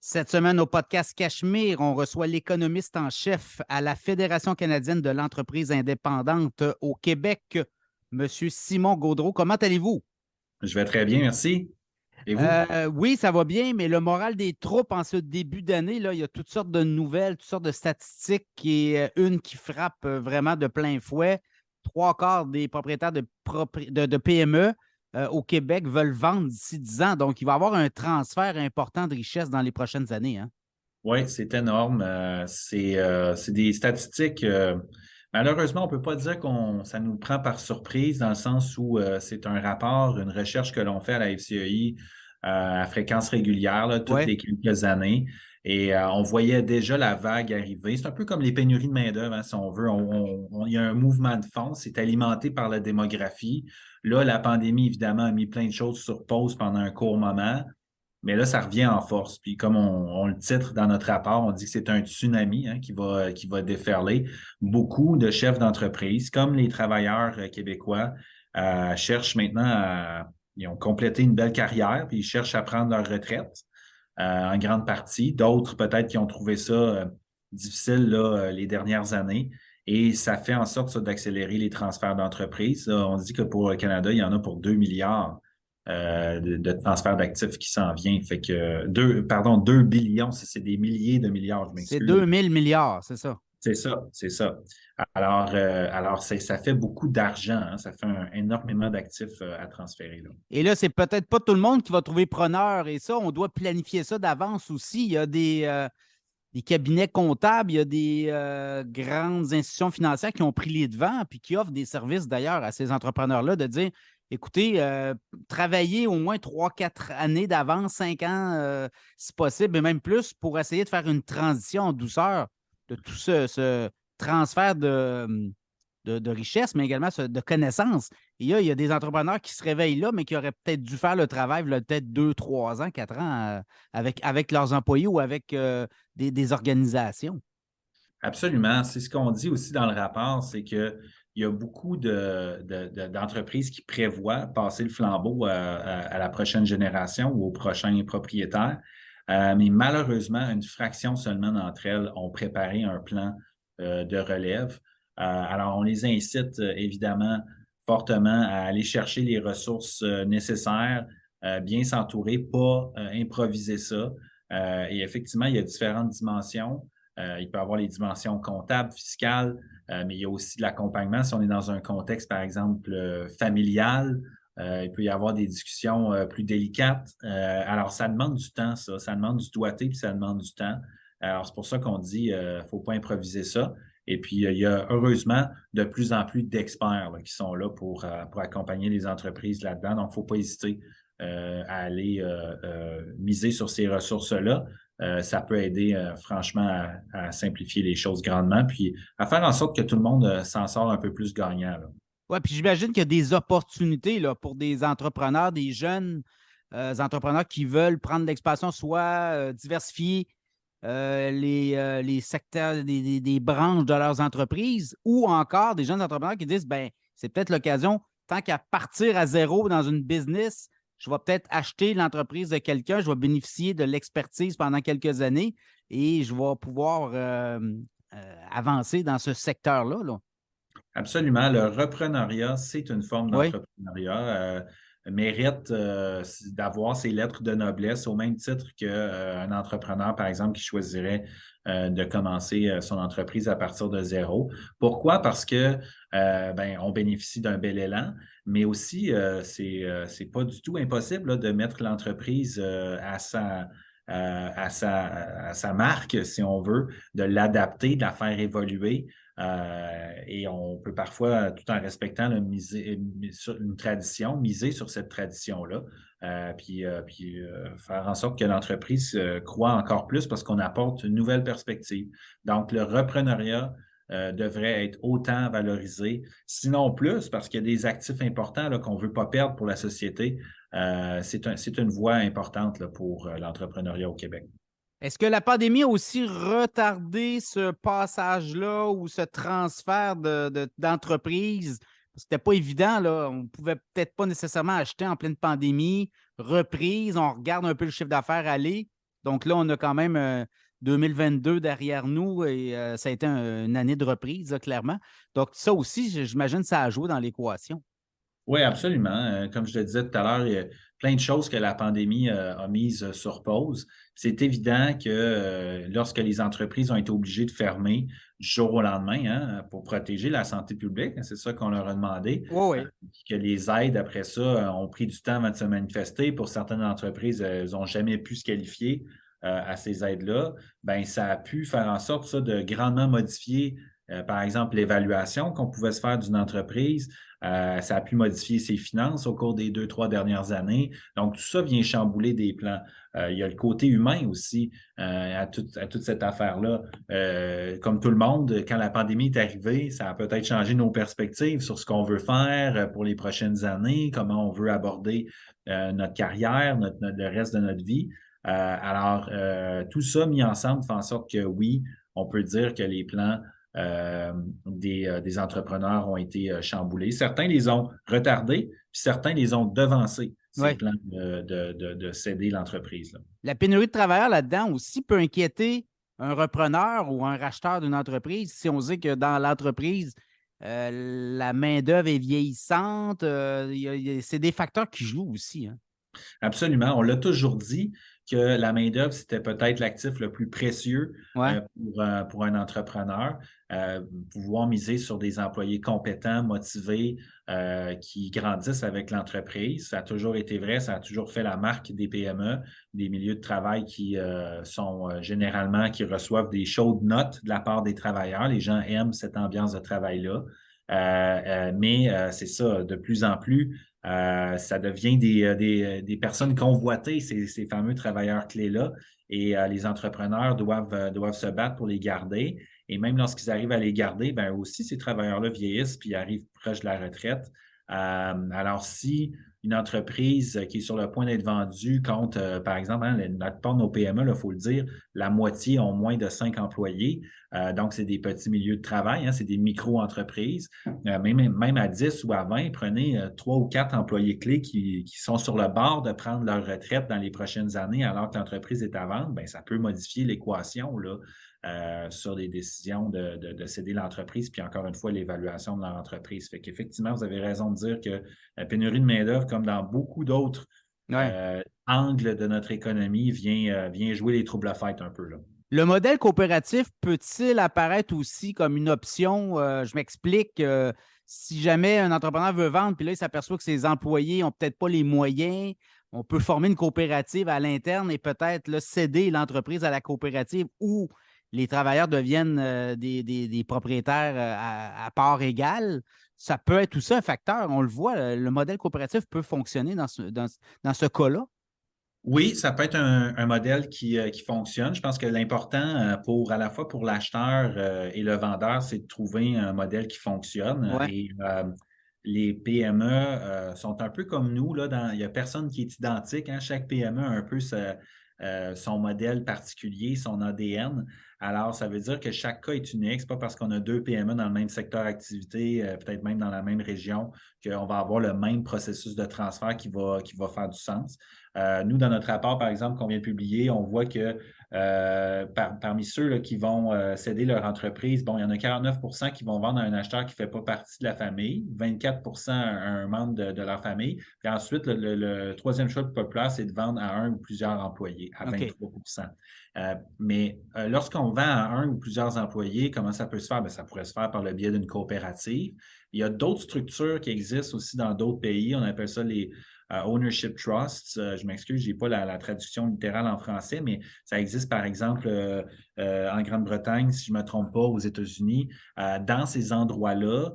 Cette semaine, au podcast Cachemire, on reçoit l'économiste en chef à la Fédération canadienne de l'entreprise indépendante au Québec, M. Simon Gaudreault. Comment allez-vous? Je vais très bien, merci. Et vous? Oui, ça va bien, mais le moral des troupes en ce début d'année, là, il y a toutes sortes de nouvelles, toutes sortes de statistiques, et une qui frappe vraiment de plein fouet. Trois quarts des propriétaires de PME au Québec veulent vendre d'ici 10 ans. Donc, il va y avoir un transfert important de richesse dans les prochaines années, hein? Oui, c'est énorme. C'est des statistiques. Malheureusement, on ne peut pas dire ça nous prend par surprise dans le sens où c'est un rapport, une recherche que l'on fait à la FCEI à fréquence régulière, là, toutes Oui. les quelques années. Et on voyait déjà la vague arriver. C'est un peu comme les pénuries de main-d'œuvre, hein, si on veut. Il y a un mouvement de fond, c'est alimenté par la démographie. Là, la pandémie, évidemment, a mis plein de choses sur pause pendant un court moment. Mais là, ça revient en force. Puis comme on le titre dans notre rapport, on dit que c'est un tsunami, hein, qui va déferler. Beaucoup de chefs d'entreprise, comme les travailleurs québécois, cherchent maintenant ils ont complété une belle carrière, puis ils cherchent à prendre leur retraite en grande partie. D'autres, peut-être, qui ont trouvé ça difficile là, les dernières années. Et ça fait en sorte ça, d'accélérer les transferts d'entreprises. Là, on dit que pour le Canada, il y en a pour 2 milliards de transferts d'actifs qui s'en vient. Fait que 2 billions, c'est des milliers de milliards, je C'est m'excuse. 2 000 milliards, c'est ça. C'est ça, c'est ça. Alors ça fait beaucoup d'argent, hein. Ça fait énormément d'actifs à transférer, là. Et là, c'est peut-être pas tout le monde qui va trouver preneur et ça, on doit planifier ça d'avance aussi. Il y a des cabinets comptables, il y a des grandes institutions financières qui ont pris les devants puis qui offrent des services d'ailleurs à ces entrepreneurs-là de dire, écoutez, travaillez au moins 3, 4 années d'avance, 5 ans si possible, et même plus pour essayer de faire une transition en douceur de tout ce transfert de richesse, mais également de connaissances. Et là, il y a des entrepreneurs qui se réveillent là, mais qui auraient peut-être dû faire le travail, là, peut-être 2, 3 ans, 4 ans avec leurs employés ou avec des organisations. Absolument. C'est ce qu'on dit aussi dans le rapport, c'est qu'il y a beaucoup d'entreprises qui prévoient passer le flambeau à la prochaine génération ou aux prochains propriétaires. Mais malheureusement, une fraction seulement d'entre elles ont préparé un plan de relève. Alors, on les incite évidemment fortement à aller chercher les ressources nécessaires, bien s'entourer, pas improviser ça. Et effectivement, il y a différentes dimensions. Il peut y avoir les dimensions comptables, fiscales, mais il y a aussi de l'accompagnement. Si on est dans un contexte, par exemple, familial, il peut y avoir des discussions plus délicates. Alors, ça demande du temps, ça. Ça demande du doigté, puis ça demande du temps. Alors, c'est pour ça qu'on dit faut pas improviser ça. Et puis, il y a heureusement de plus en plus d'experts là, qui sont là pour accompagner les entreprises là-dedans. Donc, il ne faut pas hésiter à aller miser sur ces ressources-là. Ça peut aider franchement à simplifier les choses grandement, puis à faire en sorte que tout le monde s'en sort un peu plus gagnant, là. Oui, puis j'imagine qu'il y a des opportunités là, pour des entrepreneurs, des jeunes entrepreneurs qui veulent prendre de l'expansion, soit diversifier les secteurs, des branches de leurs entreprises, ou encore des jeunes entrepreneurs qui disent, ben, c'est peut-être l'occasion, tant qu'à partir à zéro dans une business, je vais peut-être acheter l'entreprise de quelqu'un, je vais bénéficier de l'expertise pendant quelques années et je vais pouvoir avancer dans ce secteur-là, là. Absolument. Le repreneuriat, c'est une forme Oui. d'entrepreneuriat. Mérite d'avoir ses lettres de noblesse au même titre qu'un entrepreneur, par exemple, qui choisirait de commencer son entreprise à partir de zéro. Pourquoi? Parce que ben, on bénéficie d'un bel élan, mais aussi c'est pas du tout impossible là, de mettre l'entreprise à sa marque, si on veut, de l'adapter, de la faire évoluer. Et on peut parfois, tout en respectant miser sur une tradition, miser sur cette tradition-là, puis faire en sorte que l'entreprise croît encore plus parce qu'on apporte une nouvelle perspective. Donc, le repreneuriat devrait être autant valorisé, sinon plus, parce qu'il y a des actifs importants là, qu'on ne veut pas perdre pour la société. C'est une voie importante là, pour l'entrepreneuriat au Québec. Est-ce que la pandémie a aussi retardé ce passage-là ou ce transfert d'entreprise? Parce que c'était pas évident, là. On ne pouvait peut-être pas nécessairement acheter en pleine pandémie, reprise, on regarde un peu le chiffre d'affaires aller. Donc là, on a quand même 2022 derrière nous et ça a été une année de reprise, là, clairement. Donc ça aussi, j'imagine, ça a joué dans l'équation. Oui, absolument. Comme je le disais tout à l'heure, il y a plein de choses que la pandémie a mises sur pause. C'est évident que lorsque les entreprises ont été obligées de fermer du jour au lendemain, hein, pour protéger la santé publique, hein, c'est ça qu'on leur a demandé, Oui, oui. puis que les aides après ça ont pris du temps avant de se manifester. Pour certaines entreprises, elles n'ont jamais pu se qualifier à ces aides-là. Ben, ça a pu faire en sorte ça, de grandement modifier, par exemple, l'évaluation qu'on pouvait se faire d'une entreprise. Ça a pu modifier ses finances au cours des 2, 3 dernières années. Donc, tout ça vient chambouler des plans. Il y a le côté humain aussi à toute cette affaire-là. Comme tout le monde, quand la pandémie est arrivée, ça a peut-être changé nos perspectives sur ce qu'on veut faire pour les prochaines années, comment on veut aborder notre carrière, le reste de notre vie. Alors, tout ça mis ensemble fait en sorte que oui, on peut dire que les plans des entrepreneurs ont été chamboulés. Certains les ont retardés, puis certains les ont devancés, ces Ouais. plans de céder l'entreprise. La pénurie de travailleurs là-dedans aussi peut inquiéter un repreneur ou un racheteur d'une entreprise si on sait que dans l'entreprise, la main-d'œuvre est vieillissante. C'est des facteurs qui jouent aussi, hein. Absolument. On l'a toujours dit que la main-d'œuvre, c'était peut-être l'actif le plus précieux Ouais. pour un entrepreneur. Pouvoir miser sur des employés compétents, motivés, qui grandissent avec l'entreprise. Ça a toujours été vrai, ça a toujours fait la marque des PME, des milieux de travail qui sont généralement, qui reçoivent des chaudes notes de la part des travailleurs. Les gens aiment cette ambiance de travail-là. Mais c'est ça, de plus en plus, ça devient des personnes convoitées, ces fameux travailleurs clés-là, et les entrepreneurs doivent se battre pour les garder. Et même lorsqu'ils arrivent à les garder, ben aussi, ces travailleurs-là vieillissent puis arrivent proche de la retraite. Alors, si une entreprise qui est sur le point d'être vendue compte, par exemple, hein, la plupart de nos PME, il faut le dire, la moitié ont moins de 5 employés. Donc, c'est des petits milieux de travail, hein, c'est des micro-entreprises. Même à 10 ou à 20, prenez 3 ou 4 employés clés qui sont sur le bord de prendre leur retraite dans les prochaines années alors que l'entreprise est à vendre, bien, ça peut modifier l'équation là, sur les décisions de céder l'entreprise, puis encore une fois, l'évaluation de leur entreprise. Fait qu'effectivement, vous avez raison de dire que la pénurie de main-d'œuvre, comme dans beaucoup d'autres Ouais. angles de notre économie, vient jouer les troubles-fêtes un peu là. Le modèle coopératif peut-il apparaître aussi comme une option? Je m'explique. Si jamais un entrepreneur veut vendre, puis là, il s'aperçoit que ses employés n'ont peut-être pas les moyens, on peut former une coopérative à l'interne et peut-être là, céder l'entreprise à la coopérative où les travailleurs deviennent des propriétaires à part égale. Ça peut être aussi un facteur. On le voit, le modèle coopératif peut fonctionner dans ce cas-là. Oui, ça peut être un modèle qui fonctionne. Je pense que l'important à la fois pour l'acheteur et le vendeur, c'est de trouver un modèle qui fonctionne. Ouais. Et les PME sont un peu comme nous, là, il n'y a personne qui est identique, hein. Chaque PME a un peu son modèle particulier, son ADN. Alors, ça veut dire que chaque cas est unique. Ce n'est pas parce qu'on a 2 PME dans le même secteur d'activité, peut-être même dans la même région, qu'on va avoir le même processus de transfert qui va faire du sens. Nous, dans notre rapport, par exemple, qu'on vient de publier, on voit que parmi ceux là, qui vont céder leur entreprise, bon, il y en a 49 qui vont vendre à un acheteur qui ne fait pas partie de la famille, 24 à un membre de leur famille. Puis ensuite, le troisième choix le plus populaire, c'est de vendre à un ou plusieurs employés, à OK. 23 mais lorsqu'on vend à un ou plusieurs employés, comment ça peut se faire? Bien, ça pourrait se faire par le biais d'une coopérative. Il y a d'autres structures qui existent aussi dans d'autres pays. On appelle ça les ownership trusts. Je m'excuse, je n'ai pas la traduction littérale en français, mais ça existe par exemple en Grande-Bretagne, si je ne me trompe pas, aux États-Unis. Dans ces endroits-là,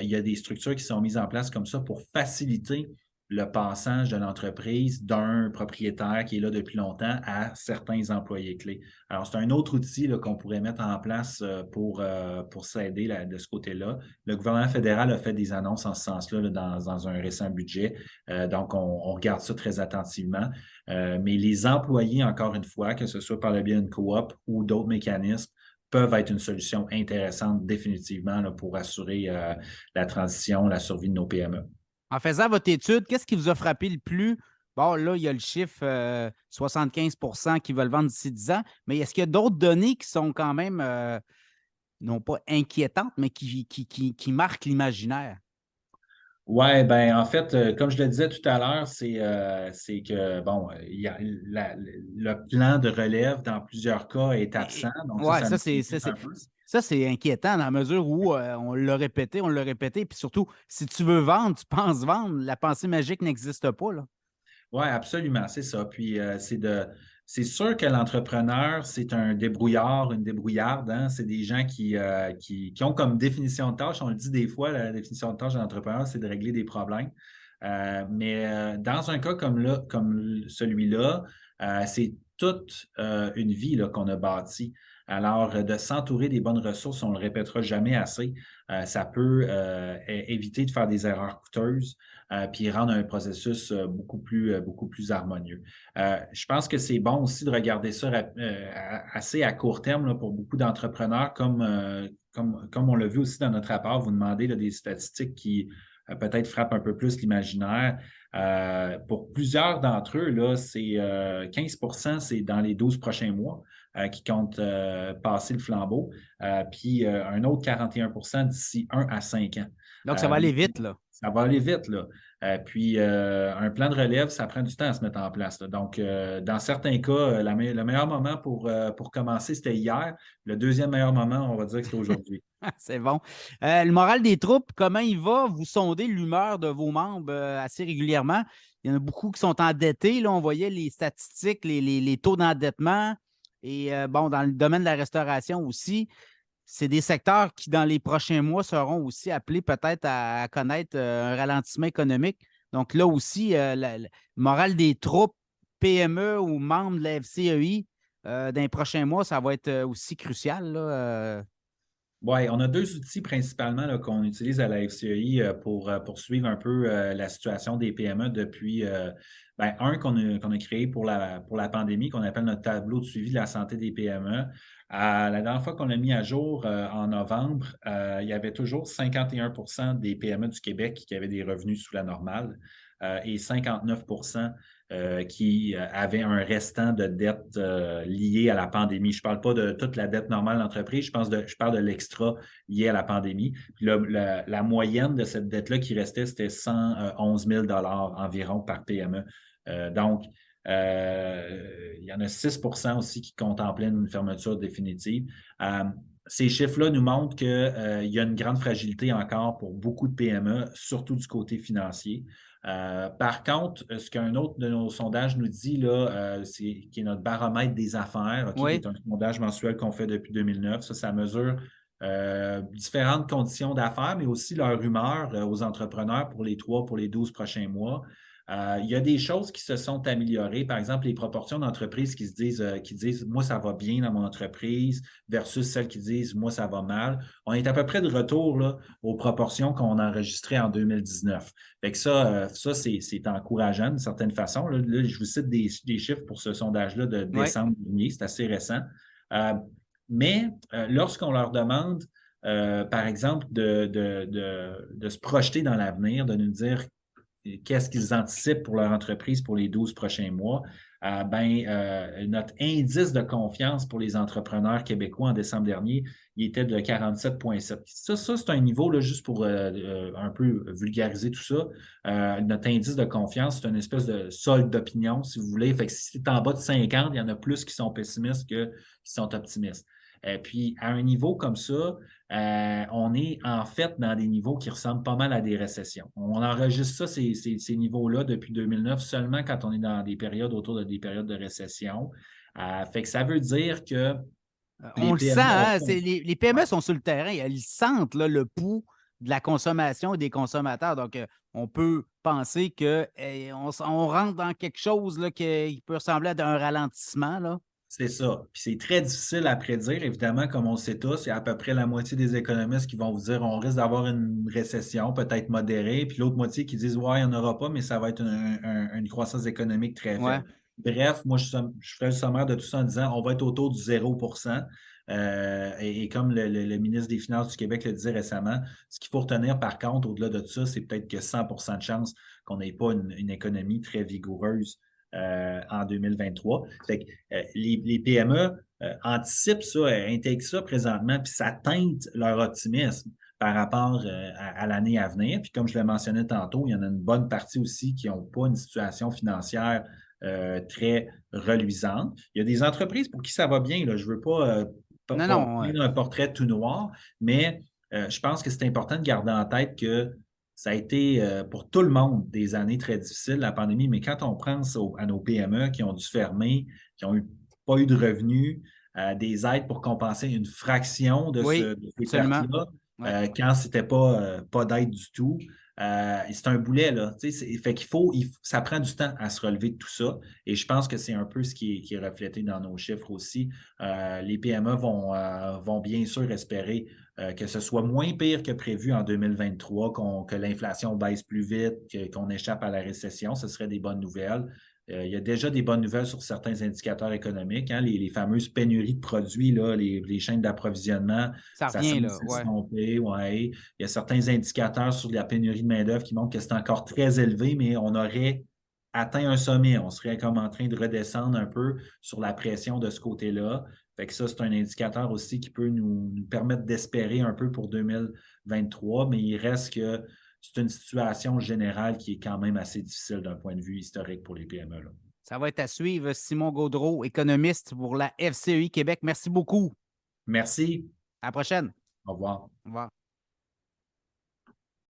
il y a des structures qui sont mises en place comme ça pour faciliter le passage de l'entreprise d'un propriétaire qui est là depuis longtemps à certains employés clés. Alors, c'est un autre outil qu'on pourrait mettre en place pour s'aider de ce côté-là. Le gouvernement fédéral a fait des annonces en ce sens-là là, dans un récent budget. Donc, on regarde ça très attentivement. Mais les employés, encore une fois, que ce soit par le biais d'une coop ou d'autres mécanismes, peuvent être une solution intéressante définitivement là, pour assurer la transition, la survie de nos PME. En faisant votre étude, qu'est-ce qui vous a frappé le plus bon, là, il y a le chiffre 75 qui veulent vendre d'ici 10 ans, mais est-ce qu'il y a d'autres données qui sont quand même, non pas inquiétantes, mais qui marquent l'imaginaire? Ouais, ben en fait, comme je le disais tout à l'heure, c'est que bon, il y a le plan de relève dans plusieurs cas est absent. Donc Ouais, ça nous inquiète un peu. ça, c'est inquiétant dans la mesure où on l'a répété, puis surtout, si tu veux vendre, tu penses vendre, la pensée magique n'existe pas, là. Oui, absolument, c'est ça. Puis c'est sûr que l'entrepreneur, c'est un débrouillard, une débrouillarde, hein. C'est des gens qui ont comme définition de tâche, on le dit des fois, la définition de tâche de l'entrepreneur, c'est de régler des problèmes. Mais dans un cas comme celui-là, c'est toute une vie là, qu'on a bâtie. Alors, de s'entourer des bonnes ressources, on ne le répétera jamais assez, ça peut éviter de faire des erreurs coûteuses puis rendre un processus beaucoup plus harmonieux. Je pense que c'est bon aussi de regarder ça assez à court terme là, pour beaucoup d'entrepreneurs, comme on l'a vu aussi dans notre rapport, vous demandez là, des statistiques qui peut-être frappent un peu plus l'imaginaire. Pour plusieurs d'entre eux, là, c'est 15 c'est dans les 12 prochains mois qui comptent passer le flambeau, puis un autre 41 d'ici 1 à 5 ans. Donc, ça va aller vite, là. Ça va aller vite, là. Puis, un plan de relève, ça prend du temps à se mettre en place, là. Donc, dans certains cas, le meilleur moment pour commencer, c'était hier. Le deuxième meilleur moment, on va dire que c'est aujourd'hui. C'est bon. Le moral des troupes, comment il va? Vous sondez l'humeur de vos membres assez régulièrement. Il y en a beaucoup qui sont endettés. Là, on voyait les statistiques, les taux d'endettement. Et bon, dans le domaine de la restauration aussi, c'est des secteurs qui, dans les prochains mois, seront aussi appelés peut-être à connaître un ralentissement économique. Donc là aussi, le moral des troupes, PME ou membres de la FCEI, dans les prochains mois, ça va être aussi crucial, là. Oui, on a deux outils principalement là, qu'on utilise à la FCEI pour poursuivre un peu la situation des PME depuis un qu'on a créé pour la pandémie, qu'on appelle notre tableau de suivi de la santé des PME. La dernière fois qu'on l'a mis à jour en novembre, il y avait toujours 51 des PME du Québec qui avaient des revenus sous la normale et 59 qui avaient un restant de dette liée à la pandémie. Je ne parle pas de toute la dette normale de l'entreprise, je parle de l'extra lié à la pandémie. Puis la moyenne de cette dette-là qui restait, c'était 111 000 environ par PME. Donc, il y en a 6 aussi qui contemplaient une fermeture définitive. Ces chiffres-là nous montrent qu'il y a une grande fragilité encore pour beaucoup de PME, surtout du côté financier. Par contre, ce qu'un autre de nos sondages nous dit, là, qui est notre baromètre des affaires, qui Oui. est un sondage mensuel qu'on fait depuis 2009. Ça mesure différentes conditions d'affaires, mais aussi leur humeur aux entrepreneurs pour les 12 prochains mois. Il y a des choses qui se sont améliorées. Par exemple, les proportions d'entreprises qui disent moi, ça va bien dans mon entreprise versus celles qui disent moi, ça va mal. On est à peu près de retour là, aux proportions qu'on a enregistrées en 2019. Fait que ça c'est encourageant d'une certaine façon. Là, je vous cite des chiffres pour ce sondage-là de Oui. décembre dernier. C'est assez récent. Mais lorsqu'on leur demande, par exemple, de se projeter dans l'avenir, de nous dire qu'est-ce qu'ils anticipent pour leur entreprise pour les 12 prochains mois, notre indice de confiance pour les entrepreneurs québécois en décembre dernier, il était de 47,7. Ça c'est un niveau, là, juste pour un peu vulgariser tout ça. Notre indice de confiance, c'est une espèce de solde d'opinion, si vous voulez. Fait que si c'est en bas de 50, il y en a plus qui sont pessimistes que qui sont optimistes. Puis, à un niveau comme ça, on est en fait dans des niveaux qui ressemblent pas mal à des récessions. On enregistre ça, ces niveaux-là, depuis 2009, seulement quand on est dans des périodes autour de des périodes de récession. Fait que ça veut dire que les On le sent, PME ont... hein, les PME Ouais. sont sur le terrain, elles sentent là, le pouls de la consommation et des consommateurs. Donc, on peut penser qu'on rentre dans quelque chose là, qui peut ressembler à un ralentissement, là. C'est ça. Puis c'est très difficile à prédire, évidemment, comme on le sait tous. Il y a à peu près la moitié des économistes qui vont vous dire on risque d'avoir une récession, peut-être modérée, puis l'autre moitié qui disent ouais, il n'y en aura pas, mais ça va être une croissance économique très Ouais. faible. Bref, moi, je ferai le sommaire de tout ça en disant on va être autour du 0 Et comme le ministre des Finances du Québec le disait récemment, ce qu'il faut retenir par contre, au-delà de ça, c'est peut-être que 100 de chance qu'on n'ait pas une économie très vigoureuse en 2023. Fait que, les PME anticipent ça, intègrent ça présentement, puis ça teinte leur optimisme par rapport à l'année à venir. Puis comme je le mentionnais tantôt, il y en a une bonne partie aussi qui n'ont pas une situation financière très reluisante. Il y a des entreprises pour qui ça va bien. Là. Je ne veux pas Non, non. peindre un portrait tout noir, mais je pense que c'est important de garder en tête que ça a été pour tout le monde des années très difficiles, la pandémie, mais quand on pense à nos PME qui ont dû fermer, qui n'ont pas eu de revenus, des aides pour compenser une fraction de, Oui, de ces absolument. pertes-là, Oui. quand c'était pas d'aide du tout. C'est un boulet, là. Fait ça prend du temps à se relever de tout ça. Et je pense que c'est un peu ce qui est reflété dans nos chiffres aussi. Les PME vont bien sûr espérer que ce soit moins pire que prévu en 2023, que l'inflation baisse plus vite, qu'on échappe à la récession. Ce serait des bonnes nouvelles. Il y a déjà des bonnes nouvelles sur certains indicateurs économiques, hein, les fameuses pénuries de produits, là, les chaînes d'approvisionnement, Ça ça revient, semble là. Ouais. s'estomper. Ouais. Il y a certains indicateurs sur la pénurie de main-d'œuvre qui montrent que c'est encore très élevé, mais on aurait atteint un sommet. On serait comme en train de redescendre un peu sur la pression de ce côté-là. Fait que ça, c'est un indicateur aussi qui peut nous permettre d'espérer un peu pour 2023, mais il reste que c'est une situation générale qui est quand même assez difficile d'un point de vue historique pour les PME. Là. Ça va être à suivre. Simon Gaudreault, économiste pour la FCEI Québec. Merci beaucoup. Merci. À la prochaine. Au revoir. Au revoir.